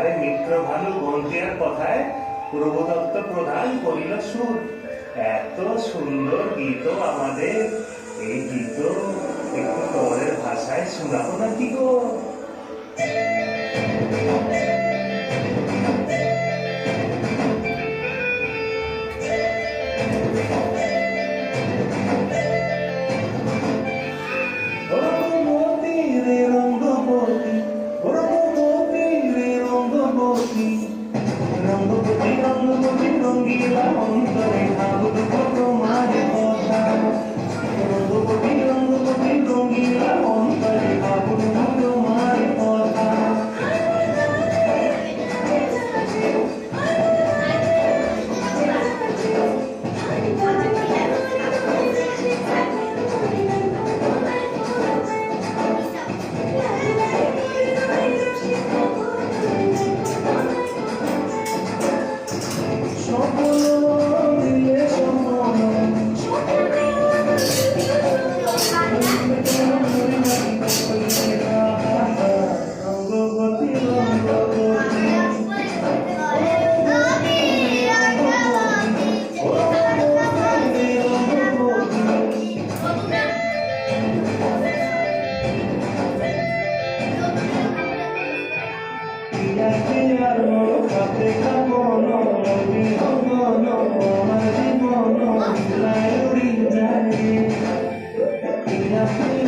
আরে মিত্র ভানু গন্তিয়ার কথায় প্রভুদত্ত প্রধান করিল সুর। এত সুন্দর গীত আমাদের, এই গীত একটু তোমাদের ভাষায় শোনাবো নাকি গো? রঙ্গিলা অন্তরে ভাবুক তোমার কথা, রঙ্গপতি রঙ্গপতি রঙ্গিলা অন্তরে ভাবুক তোমার কথা। Yeah.